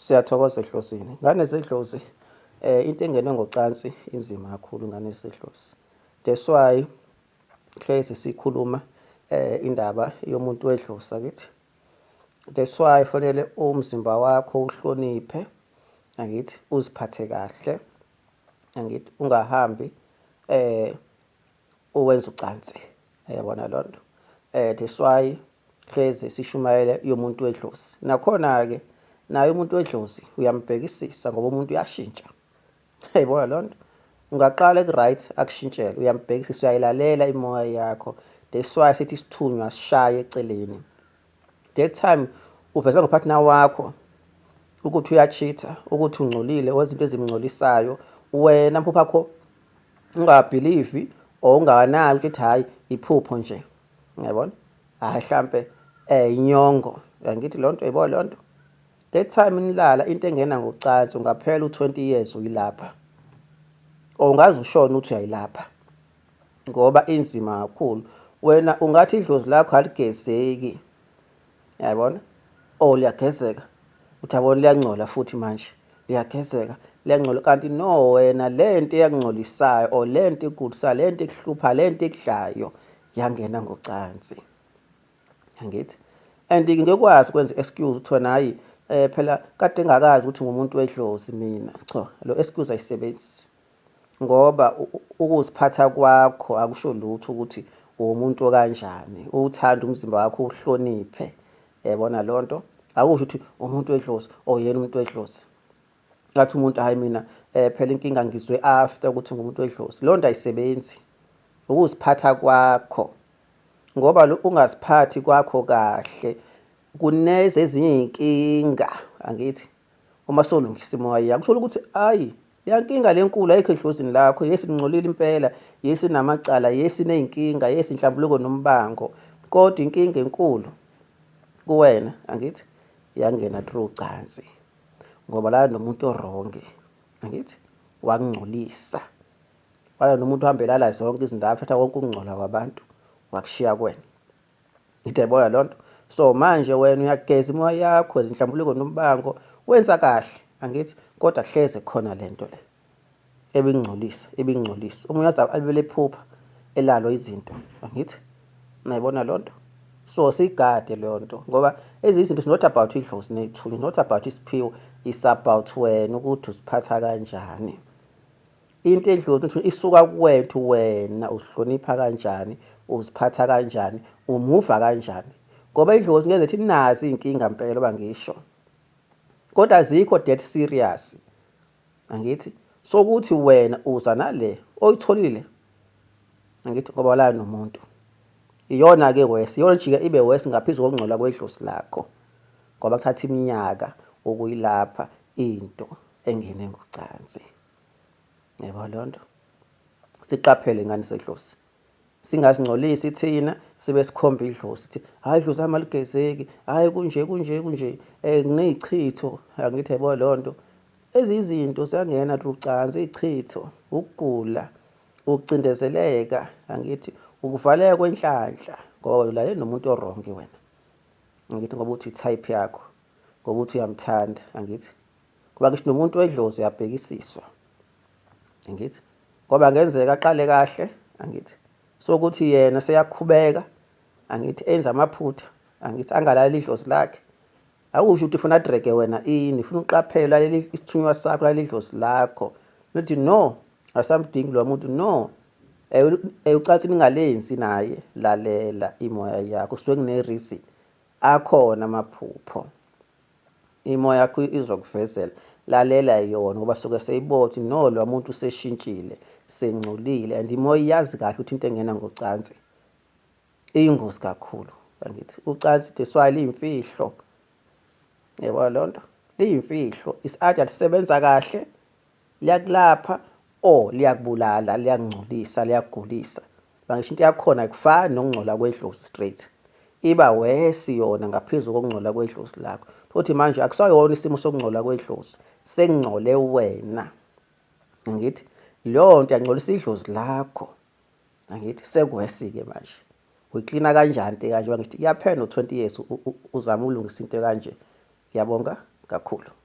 Siyathokoza ehlosini. Ngane zedlozi, into engene ngocansi inzima kakhulu ngane zedlozi. That's why hlezi sikhuluma indaba yomuntu wedlozi akithi. That's why fanele umzimba wakho uhloniphe, angithi uziphathe kahle, angithi ungahambi uwenza ucansi. Yabona lonto. That's why hlezi sishumayela yomuntu wedlozi. Nakhona-ke naye umuntu wedlozi uyambhekisisa ngoba umuntu uyashintsha. Yayibona lonto. Ungaqala ku-right akushintshele, uyambhekisisa, uyayilalela imoya yakho. That's why sithi isithunywa sishaye eceleni. That time uveza ngopartner wakho ukuthi uyacheata, ukuthi ungcolile, wenza into ezimngcolisayo, wena mphupha yakho ungabelieve or ungawanaki ukuthi hayi iphupho nje. Uyabona? Hayi mhlambe inyongo. Angithi lonto uyibona lonto. That time nilala into engena ngocansi ungaphela u20 years uyilapha. Or ungaze ushona uthi uyayilapha. Ngoba inzima kakhulu. Wena ungathi idlozi lakho aligezeki. Yabona? Oh liyagezeka. Uthabona liyangcola futhi manje. Liyagezeka, liyangcola kanti no wena lento eyangcolisayo or lento ekugulisayo, lento ekuhlupha, lento ekudlayo yangena ngocansi. Angithi? And ngekwazi ukwenza excuse uthona hayi phela kade ngakazi ukuthi ngumuntu wedlozi mina. Cha, lo excuse ayisebenzi. Ngoba ukuziphatha kwakho akusho lutho ukuthi umuntu kanjani. Uthanda umzimba wakho uhloniphe. Yabona lonto? Akusho ukuthi umuntu wedlozi or yena umuntu wedlozi. Ngathi umuntu hayi mina phela inkinga ngizwe after ukuthi ngumuntu wedlozi. Lonto ayisebenzi. Ukuziphatha kwakho. Ngoba lo ungaziphathi kwakho kahle kuneze ezinye inkinga angithi uma solungisa imoya yakho uthola ukuthi hayi yankinga lenkulu ayikho edlozini lakho yesingcolile impela yesinamacala yesineyinkinga yesinhlambuluko nombango kodwa inkinga enkulu kuwena angithi yangena through ucansi ngoba la nomuntu oronge angithi wakungcolisa wala nomuntu uhambelala zonke izindaba thatha konke ukungcola kwabantu wakushiya kwena. Ngiyabona lonto. So manje wena uyageza imoya yakho izinhlambuluko nombango wenza kahle angithi kodwa hleze khona lento le ebingcolisa umuntu yazi alibele phupha elalo izinto angithi nayibona lonto. So sigade lonto ngoba ezizinto is not about idlozi nethu, it's not about isiphiwo, it's about wena ukuthi usiphatha kanjani. Into edlozi isuka kuwethu wena usihlonipha kanjani, uziphatha kanjani, umuva kanjani. Ngoba idlozi ngeze thi nazi inkinga impela bangisho. Kodwa azikho dead serious. Angithi so ukuthi wena uza nale oyitholile. Angithi ngoba la nomuntu. Iyona ke wesi, iyona jika ibe wesi ngaphezulu kokungcola kwedlozi lakho. Ngoba kuthatha iminyaka ukuyilapha into engene ngocansi. Yebo lonto. Siqaphele ngani sedlozi. Singazingcolisi thina sibe sikhomba idlozi sithi hayi idlozi amaligezeki hayi kunje kunezichitho angithi yebo lonto ezizinto siyangena ucansi izichitho ukugula ukucindezeleka angithi ukuvaleka kwenhlanhla ngoba ulale nomuntu oronke wena angithi ngoba uthi type yakho ngoba uthi uyamthanda angithi kuba ngisho nomuntu wedlozi uyabhekisiswa angithi ngoba ngenzeka aqale kahle angithi sokuthi yena seyakhubeka angithi enza amaphutha angithi angalali idlozi lakhe akusho ukuthi ufuna dreke wena ini ufuna uqaphela leli isithunywa sakho lali idlozi lakho uthi no asamdingi lo muntu no ucathi ningalenzi naye lalela imoya yakho suke kune reason akhona amaphupho imoya yakho izokuvezela lalela yona ngoba suke seyibothi no lo muntu useshintshile sengcolile and imoya iyazi kahle ukuthi into engena ngocansi iyingozi kakhulu angithi ucansi deswali imfihlo yebo lonto liyimfihlo isade alisebenza kahle liyakulapha or liyakubulala liyangcolisa liyagulisa bangisho into yakhona akufani nokungcola kwedlozi straight iba wesi yona ngaphezulu kokungcola kwedlozi lakho futhi manje akusayona isimo sokungcola kwedlozi sengcole wena angithi leyo nto yangcolisa idlozi lakho angithi sekuwesike manje uyiklina kanjani into kanje bangithi iyaphela no20 years uzama ulungisa into kanje. Ngiyabonga kakhulu.